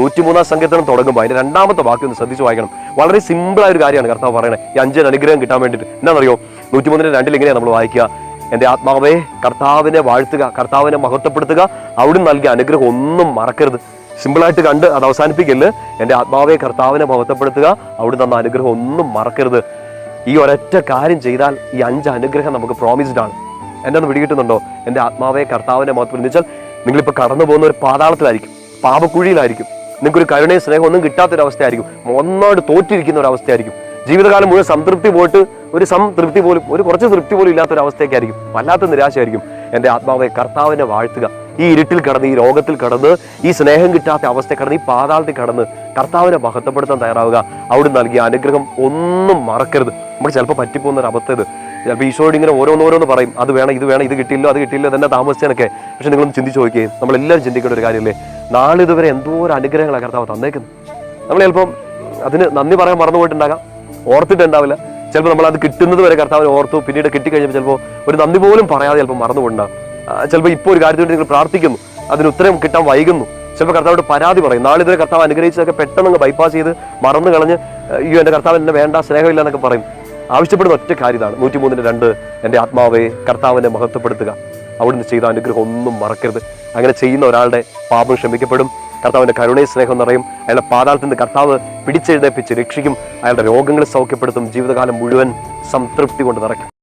103 സങ്കീർത്തനം തുടങ്ങുമ്പോൾ അതിന്റെ 2ാമത്തെ വാക്യം ഒന്ന് ശ്രദ്ധിച്ച് വായിക്കണം. വളരെ സിമ്പിളായ ഒരു കാര്യമാണ് കർത്താവ് പറയണത്. ഈ 5 അനുഗ്രഹം കിട്ടാൻ വേണ്ടിയിട്ട് എന്താണെന്നറിയോ? 103:2 ഇങ്ങനെയാണ് നമ്മൾ വായിക്കുക: എൻ്റെ ആത്മാവേ കർത്താവിനെ വാഴ്ത്തുക, കർത്താവിനെ മഹത്വപ്പെടുത്തുക, അവിടുന്ന് നൽകിയ അനുഗ്രഹം ഒന്നും മറക്കരുത്. സിമ്പിളായിട്ട് കണ്ട് അത് അവസാനിപ്പിക്കല്. എൻ്റെ ആത്മാവെ കർത്താവിനെ മഹത്വപ്പെടുത്തുക, അവിടെ തന്ന അനുഗ്രഹം ഒന്നും മറക്കരുത്. ഈ ഒരൊറ്റ കാര്യം ചെയ്താൽ ഈ 5 അനുഗ്രഹം നമുക്ക് പ്രോമിസ്ഡ് ആണ്. എന്നെ ഒന്ന് പിടികിട്ടുന്നുണ്ടോ? എൻ്റെ ആത്മാവെ കർത്താവിനെ മഹത്വപ്പെടുത്തുക എന്ന് വെച്ചാൽ നിങ്ങളിപ്പോൾ കടന്നു പോകുന്ന ഒരു പാതാളത്തിലായിരിക്കും, പാപക്കുഴിയിലായിരിക്കും, നിങ്ങൾക്കൊരു കരുണയും സ്നേഹം ഒന്നും കിട്ടാത്തൊരവസ്ഥയായിരിക്കും, ഒന്നോട് തോറ്റിരിക്കുന്ന ഒരു അവസ്ഥയായിരിക്കും. ജീവിതകാലം മുഴുവൻ സംതൃപ്തി പോയിട്ട് ഒരു സംതൃപ്തി പോലും, ഒരു കുറച്ച് തൃപ്തി പോലും ഇല്ലാത്തൊരവസ്ഥയൊക്കെയായിരിക്കും. വല്ലാത്ത നിരാശയായിരിക്കും. എൻ്റെ ആത്മാവെ കർത്താവിനെ വാഴ്ത്തുക. ഈ ഇരുട്ടിൽ കടന്ന്, ഈ രോഗത്തിൽ കടന്ന്, ഈ സ്നേഹം കിട്ടാത്ത അവസ്ഥ കടന്ന്, ഈ പാതാളത്തിൽ കടന്ന് കർത്താവിനെ മഹത്വപ്പെടുത്താൻ തയ്യാറാവുക. അവിടെ നൽകിയ അനുഗ്രഹം ഒന്നും മറക്കരുത്. നമുക്ക് ചിലപ്പോൾ പറ്റിപ്പോകുന്ന ഒരു അബദ്ധം ഇത്. ചിലപ്പോൾ ഈശോയോട് ഇങ്ങനെ ഓരോന്നോരോന്ന് പറയും, അത് വേണം, ഇത് വേണം, ഇത് കിട്ടിയില്ലോ, അത് കിട്ടിയില്ലോ, തന്നെ താമസിച്ചതൊക്കെ. പക്ഷെ നിങ്ങളൊന്ന് ചിന്തിച്ച് നോക്കുകയും, നമ്മളെല്ലാവരും ചിന്തിക്കേണ്ട ഒരു കാര്യമല്ലേ, നാളിതുവരെ എന്തോരം അനുഗ്രഹങ്ങളാണ് കർത്താവ് തന്നേക്കുന്നത്. നമ്മൾ ചിലപ്പം അതിന് നന്ദി പറയാൻ മറന്നു പോയിട്ടുണ്ടാകാം, ഓർത്തിട്ടുണ്ടാവില്ല. ചിലപ്പോൾ നമ്മൾ അത് കിട്ടുന്നത് വരെ കർത്താവിനെ ഓർത്തു, പിന്നീട് കിട്ടിക്കഴിഞ്ഞപ്പോൾ ചിലപ്പോൾ ഒരു നന്ദി പോലും പറയാതെ ചിലപ്പോൾ മറന്നു പോയിട്ടുണ്ടാകും. ചിലപ്പോൾ ഇപ്പോൾ ഒരു കാര്യത്തിന് നിങ്ങൾ പ്രാർത്ഥിക്കുന്നു, അതിന് ഉത്തരം കിട്ടാൻ വൈകുന്നു. ചിലപ്പോൾ കർത്താവോട് പരാതി പറയും. നാളിതുവരെ കർത്താവ് അനുഗ്രഹിച്ചതൊക്കെ പെട്ടെന്ന് ബൈപ്പാസ് ചെയ്ത് മറന്നു കളഞ്ഞ്, അയ്യോ എൻ്റെ കർത്താവ് എന്നെ വേണ്ട, സ്നേഹമില്ല എന്നൊക്കെ പറയും. ആവശ്യപ്പെടുന്ന ഒറ്റ കാര്യം ഇതാണ്: 103:2 എൻ്റെ ആത്മാവെ കർത്താവിനെ മഹത്വപ്പെടുത്തുക, അവിടുന്ന് ചെയ്ത അനുഗ്രഹം ഒന്നും മറക്കരുത്. അങ്ങനെ ചെയ്യുന്ന ഒരാളുടെ പാപം ക്ഷമിക്കപ്പെടും, കർത്താവിൻ്റെ കരുണയും സ്നേഹം നിറയും, അയാളുടെ പാതാളത്തിൽ നിന്ന് കർത്താവ് പിടിച്ചെഴുന്നേൽപ്പിച്ച് രക്ഷിക്കും, അയാളുടെ രോഗങ്ങൾ സൗഖ്യപ്പെടുത്തും, ജീവിതകാലം മുഴുവൻ സംതൃപ്തി കൊണ്ട് നിറയ്ക്കും.